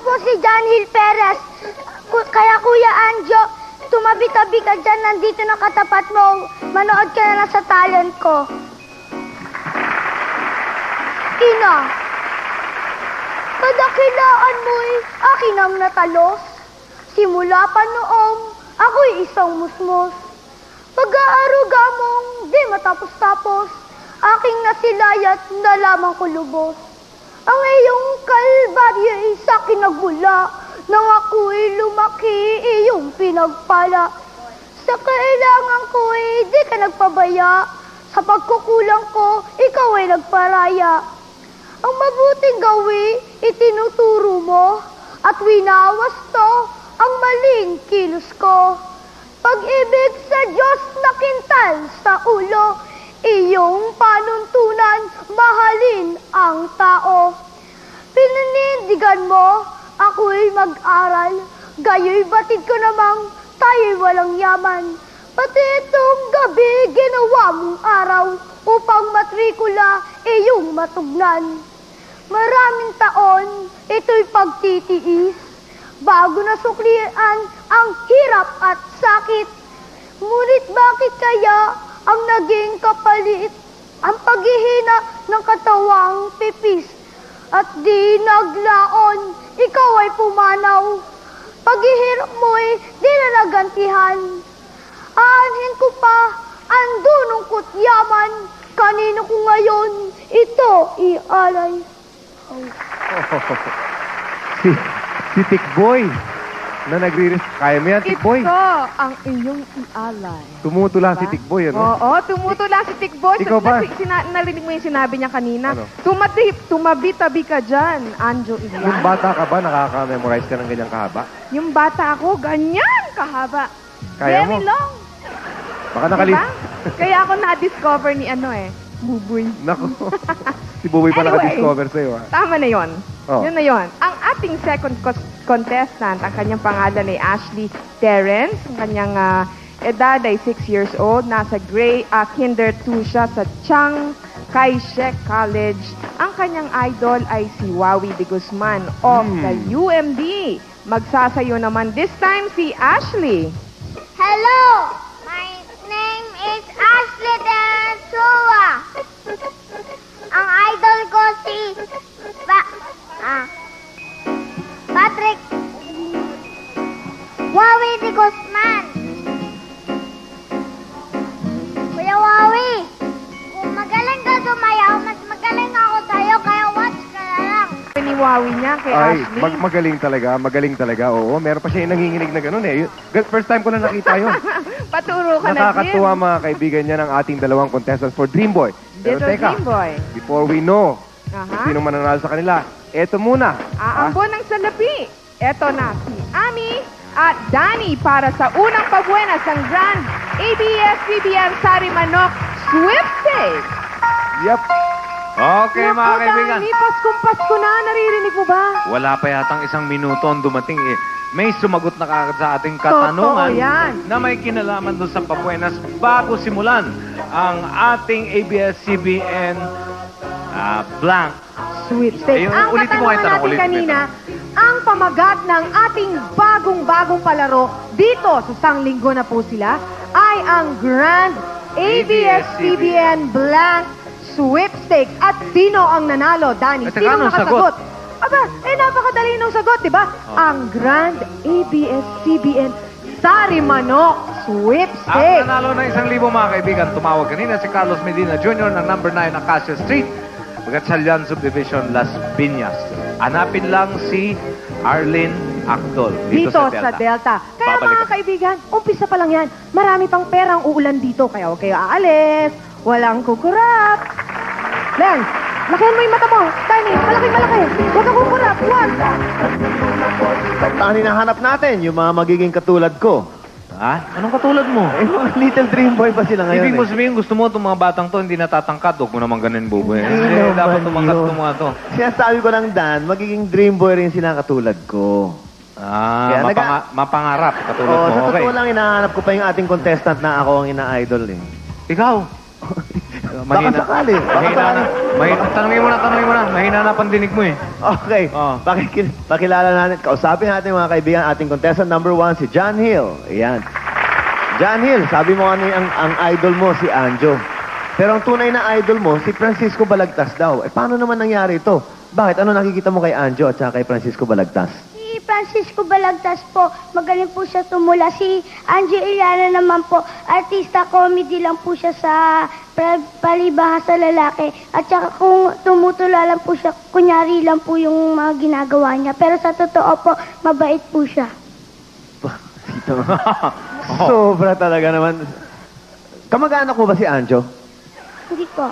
po si John Hill Perez. Kaya Kuya Anjo, tumabi-tabi ka dyan, nandito na katapat mo. Manood ka na lang sa talent ko. Ina, kadakilaan mo'y akin ang natalos. Simula pa noong ako'y isang musmos. Pag-aaruga mong di matapos-tapos, aking nasilayat na lamang ko lubos. Ang iyong kalbaryo ay sa kinagmula, nang ako'y lumaki, iyong pinagpala. Sa kailangan ko'y di ka nagpabaya, sa pagkukulang ko, ikaw ay nagparaya. Ang mabuting gawi, itinuturo mo, at winawasto ang maling kilos ko. Pag-ibig sa Diyos na kintal sa ulo, iyong panuntunan, mahalin ang tao. Pinanindigan mo, ako'y mag-aral, gayo'y batid ko namang tayo'y walang yaman. Pati itong gabi, ginawa mong araw, upang matrikula, iyong matugnan. Maraming taon, ito'y pagtitiis, bago nasuklian ang hirap at sakit. Ngunit bakit kaya ang naging kapalit ang paghihina ng katawang pipis? At di naglaon, ikaw ay pumanaw. Paghihirap mo'y di na nagantihan. Aanhin ko pa ang dunungkot yaman, kanino ko ngayon ito ialay. Si Tikboy na kaya mo yan, Tikboy? Ito ang iyong ialay. Tumutula Diba? si Tikboy, ano? Oo, tumutula si Tikboy. Ikaw ba? Narinig mo yung sinabi niya kanina. Ano? Tumabi-tabi ka dyan, Anjo Yung Ilian. bata ka ba, nakaka-memorize ka ng ganyang kahaba? Yung bata ako, ganyan kahaba. Kaya Very mo? long. Baka nakalit. Diba? Kaya ako na-discover ni Buboy. Naku. Si Buboy pa Anyway. naka-discover sa'yo, ha? Tama na yon. Oh. Yun na yon. Ang ating second contestant, ang kanyang pangalan ay Ashley Terrence. Ang kanyang edad ay 6 years old. Nasa Kinder 2 siya sa Chiang Kai-shek College. Ang kanyang idol ay si Wawi de Guzman of the UMD. Magsasayo naman this time si Ashley. Hello! My name is Ashley Densua. Ang idol ko si Patrick Wawi de Guzman. Kuya Wawi, kung magaling ka sumayaw, mas magaling ako sa'yo, kaya watch ka na lang. Ni Wawi niya kay Ay, Ashley. magaling talaga, oo. Meron pa siya yung nanginginig na gano'n, eh. First time ko na nakita yun. Paturo ka na, Jim. Nakakatuwa mga kaibigan niya ng ating dalawang contestants for Dream Boy. Pero Little teka, Dream Boy. before we know Aha. sino mananalo sa kanila, eto muna. Aambon ng salapi. Eto na si Ami at Danny para sa unang pabuenas ng Grand ABS-CBN Sari Manok Sweepstakes. Yep. Okay, mga kaibigan. Danny, Pasko na. Naririnig mo ba? Wala pa yatang isang minuto ang dumating eh. May sumagot na kagad sa ating katanungan Totoo yan. na may kinalaman doon sa pabuenas bago simulan ang ating ABS-CBN blank. Sweepstakes. Yung Ang ulitin mo kayo katanungan tanong, natin ulitin mo kanina, ang pamagat ng ating bagong palaro dito sa Sanglinggo na po sila ay ang Grand ABS-CBN Blank Sweepstakes. At sino ang nanalo, Danny? Teka, Sino anong nakasagot? Aba, napakadali nung sagot, di ba? Ang Grand ABS-CBN Sari Manok Ang Sweepstakes. nanalo ng 1,000 mga kaibigan, tumawag kanina si Carlos Medina Jr. ng number 9 Acacia Street, Pagkatsalian Subdivision, Las Piñas. Hanapin lang si Arlene Acdol dito sa Delta. Kaya Babalik mga ako. kaibigan, umpisa pa lang yan. Marami pang perang uulan dito, kaya huwag kayo aalis. Walang kukurap. Len, lakihan mo yung mata mo. Tiny, malaki. Huwag kang kukurap. Huwag. Ang hinahanap natin, yung mga magiging katulad ko. Ha? Anong katulad mo? Eh, mga little dream boy pa sila ngayon. Ibig mo eh. sabihin, gusto mo itong mga batang to, hindi natatangkad. Huwag mo naman ganun, Buboy. Hindi naman Dapat tumanggap yun. itong mga to. Sinasabi ko lang, Dan, magiging dream boy rin sila katulad ko. Kaya Mapangarap, katulad Oo, mo. sa Okay. totoo lang, hinahanap ko pa yung ating contestant na ako ang ina-idol eh. Ikaw. Baka sakali. Mahina na. Tanungin mo na. Mahina na pandinig mo eh. Okay. Oh. Pakilala natin. Kausapin natin mga kaibigan, ating contestant number 1, si John Hill. Ayan. John Hill, sabi mo ano ang idol mo, si Anjo. Pero ang tunay na idol mo, si Francisco Balagtas daw. Paano naman nangyari ito? Bakit? Ano nakikita mo kay Anjo at saka kay Francisco Balagtas? Si Francisco Balagtas po, magaling po siya tumula. Si Anjo Iliana naman po, artista comedy lang po siya sa palibhasa sa lalaki. At saka kung tumutula lang po siya, kunyari lang po yung mga ginagawa niya. Pero sa totoo po, mabait po siya. Sobra talaga naman. Kamag-anak mo ba si Anjo? Hindi po.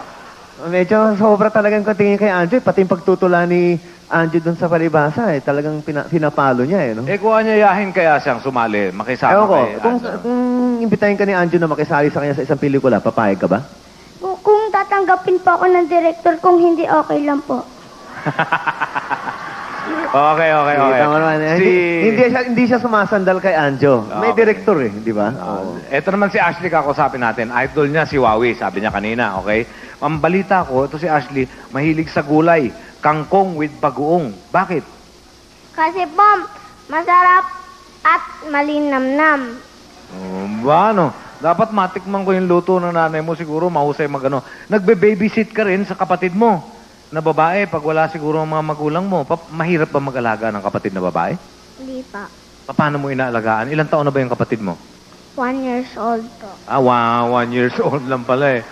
Medyo sobra talagang katingin kay Anjo. Pati yung pagtutula ni Anjo dun sa palibhasa, talagang pinapalo niya, no? Kung anyayahin kaya siyang sumali, makisama Ewan ko, kay kung imbitahin ka ni Anjo na makisali sa kanya sa isang pelikula, papayag ka ba? Kung tatanggapin po ako ng director, kung hindi, okay lang po. Okay. Tama naman. Hindi siya sumasandal kay Anjo. May director di ba? Ito naman si Ashley kakusapin natin. Idol niya si Wawi, sabi niya kanina, okay? Ang balita ko, ito si Ashley, mahilig sa gulay. Kangkong with bagoong. Bakit? Kasi po, masarap at malinamnam. Ano? Dapat matikman ko yung luto ng nanay mo, siguro mahusay magano. Nagbe-babysit ka rin sa kapatid mo na babae pag wala siguro ang mga magulang mo. Mahirap ba mag-alaga ng kapatid na babae? Hindi pa. Paano mo inaalagaan? Ilang taon na ba yung kapatid mo? 1 years old po. Wow, 1 years old lang pala eh.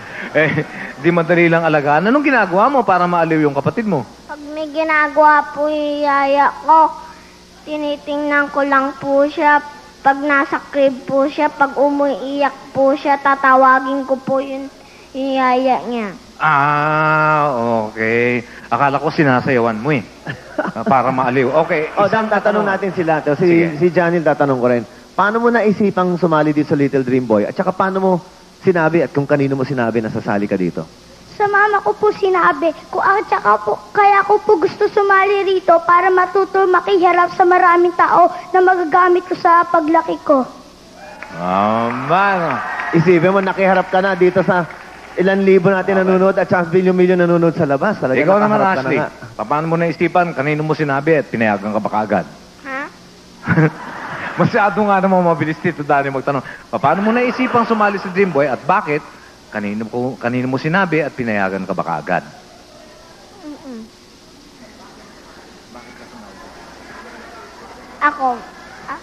Di madali lang alagaan. Anong ginagawa mo para maaliw yung kapatid mo? Pag may ginagawa po yung yaya ko, tinitingnan ko lang po siya. Pag nasa crib po siya, pag umuiyak po siya, tatawagin ko po yung yaya niya. Okay. Akala ko sinasayawan mo eh. Para maaliw. Okay. Dan, tatanong natin sila. Sige. Si Janil, tatanong ko rin. Paano mo naisipang sumali dito sa Little Dream Boy? At saka paano mo sinabi at kung kanino mo sinabi na sasali ka dito? Sa mama ko po sinabi, kaya ko po gusto sumali rito para matuto makiharap sa maraming tao na magagamit ko sa paglaki ko. Man. Isipin mo, nakiharap ka na dito sa ilan libo natin nanonood at saka milyon-milyon nanonood sa labas. Talaga Ikaw naman, nakaharap ka Ashley. na nga. Paano mo naisipan? Kanino mo sinabi at pinayagan ka ba kaagad? Ha? Masyado nga naman mabilis dito, Danny, magtanong. Paano mo naisipang sumali sa Dream Boy at bakit? Kanino mo sinabi at pinayagan ka ba kaagad? Ako,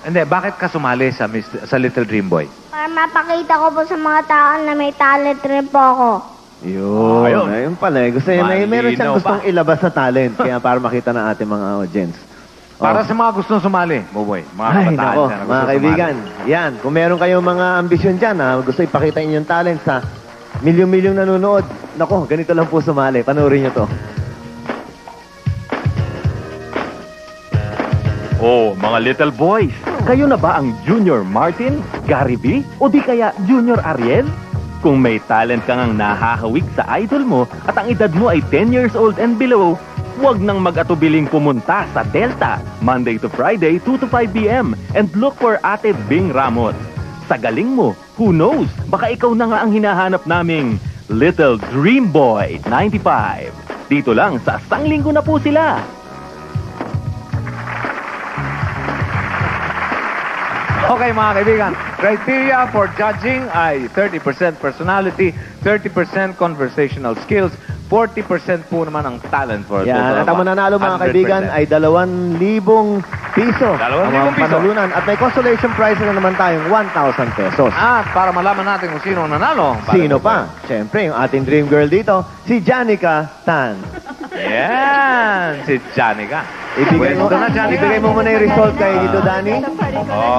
Hindi, bakit ka sumali sa Little Dream Boy? para mapakita ko po sa mga tao na may talent rin po ako. Yun. Ayun pala. Gusto niya, meron siyang Malinaw gustong ilabas na talent. Kaya para makita ng ating mga audience. Para sa mga gustong sumali, Boboy. Mga Ay, kabataan nako, na gusto mga kaibigan. Yan, kung meron kayong mga ambisyon dyan, gusto ipakita inyong talent sa milyon-milyong nanonood, nako, ganito lang po sumali. Panoorin nyo to. Oh, mga little boys, kayo na ba ang Junior Martin, Gary B, o di kaya Junior Ariel? Kung may talent kang ang nahahawig sa idol mo at ang edad mo ay 10 years old and below, huwag nang mag-atubiling pumunta sa Delta, Monday to Friday, 2 to 5 p.m. and look for Ate Bing Ramos. Sa galing mo, who knows, baka ikaw na nga ang hinahanap naming Little Dream Boy 95. Dito lang sa Sanglinggo na po sila. Okay, mga kaibigan. Criteria for judging ay 30% personality, 30% conversational skills, 40% po naman ang talent for a Yan, total at ang of mananalo mga 100%. kaibigan ay 2,000 piso. 2,000 ang mga piso. panalunan. At may consolation prize na naman tayong 1,000 pesos. At para malaman natin kung sino ang nanalo. Sino pa? Siyempre, yung ating dream girl dito, si Janica Tan. Yan, si Janica. Ibigay mo, Pwesto na, Janica. ibigay mo muna yung result kay Dito Dani.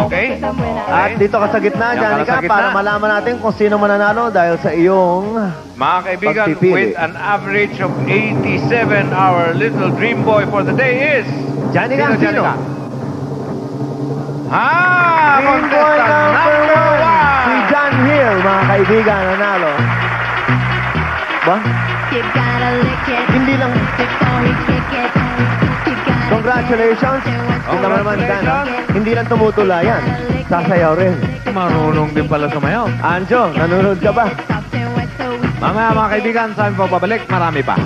Okay. At dito ka sa gitna, Yan ka na Janica, sa gitna. para malaman natin kung sino mananalo dahil sa iyong... Mga kaibigan, Pagpipili. with an average of 87, our little dream boy for the day is... Janica, sino? Ah! Dream boy number one! Si John Hill, mga kaibigan, nanalo. Ba? Hindi lang. Congratulations. Yung naman, Dan, hindi lang tumutula yan. Sasayaw rin. Marunong din pala sumayaw. Anjo, nanonood ka ba? Mamaya mga kaibigan, sa aming pagbabalik, marami pa.